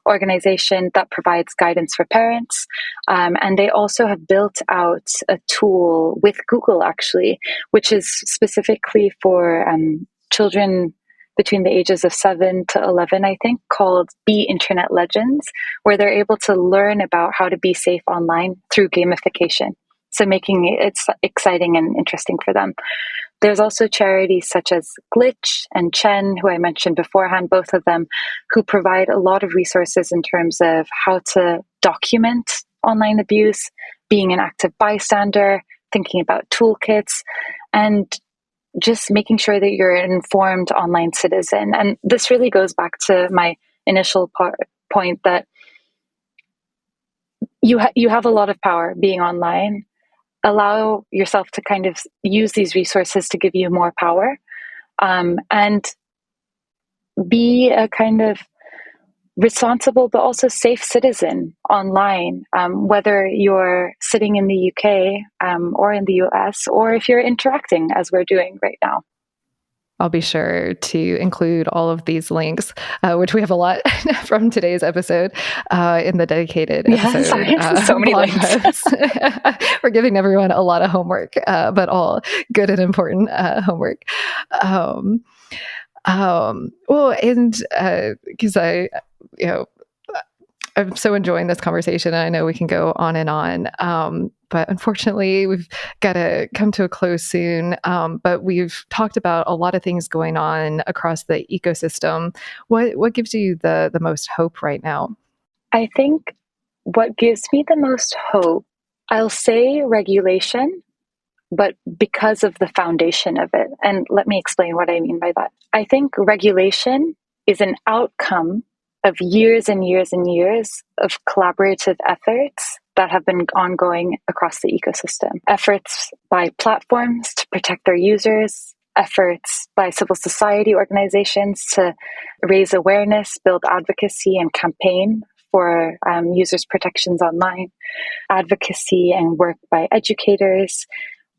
organization that provides guidance for parents. And they also have built out a tool with Google, actually, which is specifically for children between the ages of 7 to 11, I think, called Be Internet Legends, where they're able to learn about how to be safe online through gamification. So making it exciting and interesting for them. There's also charities such as Glitch and Chen, who I mentioned beforehand, both of them, who provide a lot of resources in terms of how to document online abuse, being an active bystander, thinking about toolkits, and just making sure that you're an informed online citizen. And this really goes back to my initial point that you have a lot of power being online. Allow yourself to kind of use these resources to give you more power, and be a kind of responsible but also safe citizen online, whether you're sitting in the UK or in the US, or if you're interacting as we're doing right now.
I'll be sure to include all of these links, which we have a lot from today's episode in the dedicated episode.
So many links.
We're giving everyone a lot of homework, but all good and important homework. Well, and because I'm so enjoying this conversation. I know we can go on and on, but unfortunately, we've got to come to a close soon. But we've talked about a lot of things going on across the ecosystem. What gives you the most hope right now?
I think what gives me the most hope, I'll say regulation, but because of the foundation of it. And let me explain what I mean by that. I think regulation is an outcome of years and years and years of collaborative efforts that have been ongoing across the ecosystem. Efforts by platforms to protect their users, efforts by civil society organizations to raise awareness, build advocacy, and campaign for users' protections online, advocacy and work by educators.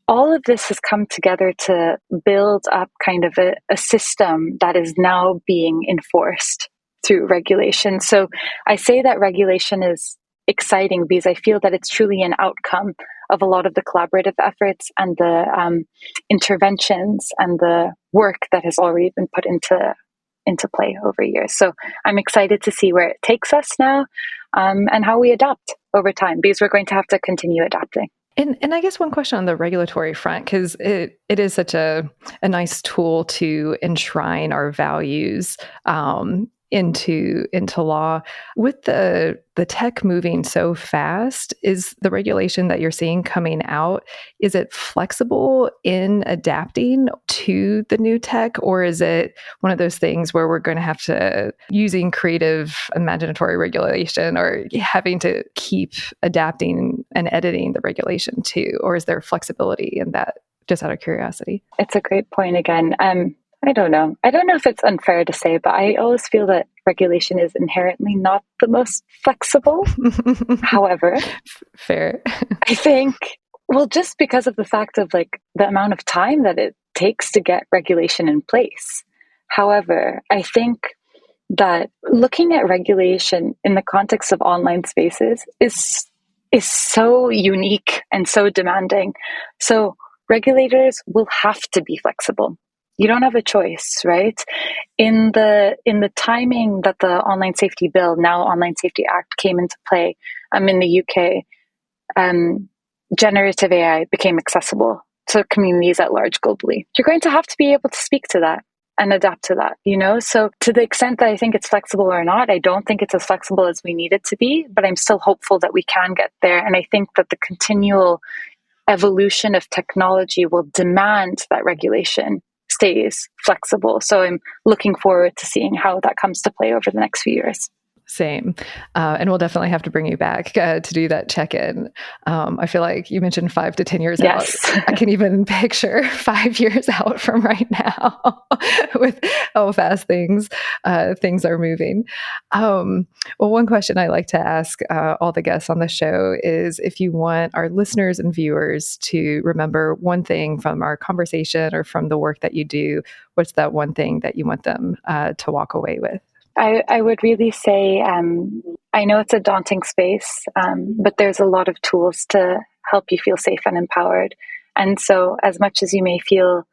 All of this has come together to build up kind of a system that is now being enforced through regulation. So I say that regulation is exciting because I feel that it's truly an outcome of a lot of the collaborative efforts and the interventions and the work that has already been put into play over years. So I'm excited to see where it takes us now, and how we adapt over time, because we're going to have to continue adapting.
And I guess one question on the regulatory front, because it is such a nice tool to enshrine our values into law. With the tech moving so fast, is the regulation that you're seeing coming out, is it flexible in adapting to the new tech, or is it one of those things where we're going to have to using creative imaginatory regulation, or having to keep adapting and editing the regulation too? Or is there flexibility in that, just out of curiosity?
It's a great point again. I don't know. I don't know if it's unfair to say, but I always feel that regulation is inherently not the most flexible. However,
fair.
I think, well, just because of the fact of like the amount of time that it takes to get regulation in place. However, I think that looking at regulation in the context of online spaces is so unique and so demanding. So regulators will have to be flexible. You don't have a choice, right? In the timing that the Online Safety Bill, now Online Safety Act, came into play, in the UK, generative AI became accessible to communities at large globally. You're going to have to be able to speak to that and adapt to that, you know? So to the extent that I think it's flexible or not, I don't think it's as flexible as we need it to be, but I'm still hopeful that we can get there. And I think that the continual evolution of technology will demand that regulation stays flexible. So I'm looking forward to seeing how that comes to play over the next few years.
Same. And we'll definitely have to bring you back to do that check-in. I feel like you mentioned 5 to 10 years out. I can even picture 5 years out from right now with how fast things are moving. Well, one question I like to ask all the guests on the show is if you want our listeners and viewers to remember one thing from our conversation or from the work that you do, what's that one thing that you want them to walk away with?
I would really say, I know it's a daunting space, but there's a lot of tools to help you feel safe and empowered. And so as much as you may feel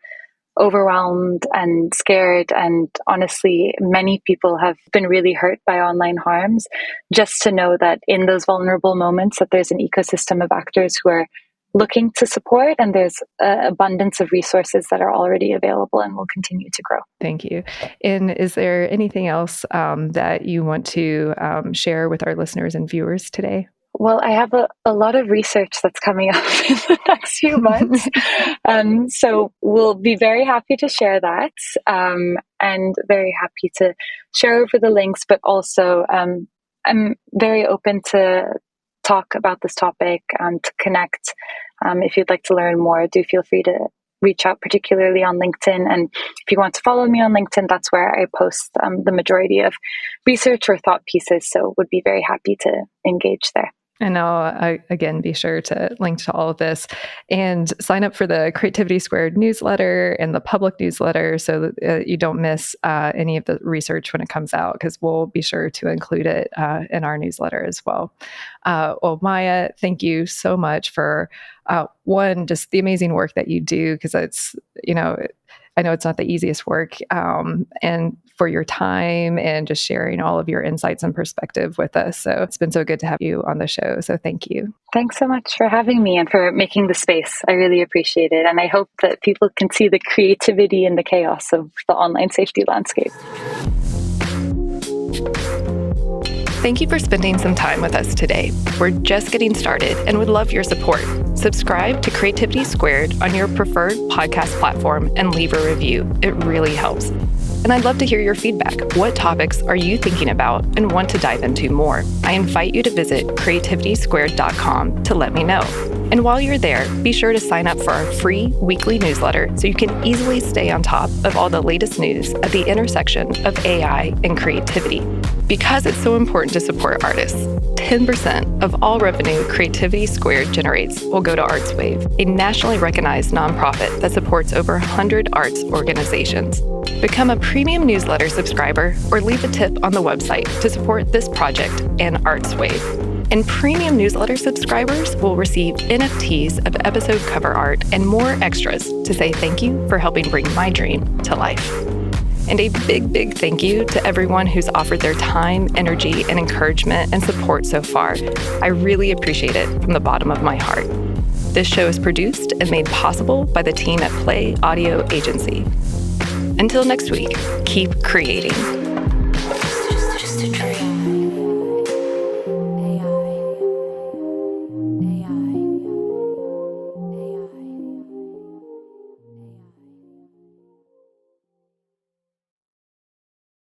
overwhelmed and scared, and honestly, many people have been really hurt by online harms, just to know that in those vulnerable moments that there's an ecosystem of actors who are looking to support, and there's an abundance of resources that are already available and will continue to grow.
Thank you. And is there anything else that you want to share with our listeners and viewers today?
Well, I have a lot of research that's coming up in the next few months. So we'll be very happy to share that, and very happy to share over the links, but also I'm very open to talk about this topic, to connect. If you'd like to learn more, do feel free to reach out, particularly on LinkedIn. And if you want to follow me on LinkedIn, that's where I post the majority of research or thought pieces. So would be very happy to engage there.
And I'll, again, be sure to link to all of this and sign up for the Creativity Squared newsletter and the public newsletter so that you don't miss any of the research when it comes out, because we'll be sure to include it in our newsletter as well. Well, Maya, thank you so much for, one, just the amazing work that you do, because it's, I know it's not the easiest work, and for your time and just sharing all of your insights and perspective with us. So it's been so good to have you on the show. So thank you.
Thanks so much for having me and for making the space. I really appreciate it. And I hope that people can see the creativity and the chaos of the online safety landscape.
Thank you for spending some time with us today. We're just getting started and would love your support. Subscribe to Creativity Squared on your preferred podcast platform and leave a review. It really helps. And I'd love to hear your feedback. What topics are you thinking about and want to dive into more? I invite you to visit creativitysquared.com to let me know. And while you're there, be sure to sign up for our free weekly newsletter so you can easily stay on top of all the latest news at the intersection of AI and creativity. Because it's so important to support artists, 10% of all revenue Creativity Squared generates will go to ArtsWave, a nationally recognized nonprofit that supports over 100 arts organizations. Become a premium newsletter subscriber or leave a tip on the website to support this project and ArtsWave. And premium newsletter subscribers will receive NFTs of episode cover art and more extras to say thank you for helping bring my dream to life. And a big, big thank you to everyone who's offered their time, energy, and encouragement and support so far. I really appreciate it from the bottom of my heart. This show is produced and made possible by the team at Play Audio Agency. Until next week, keep creating.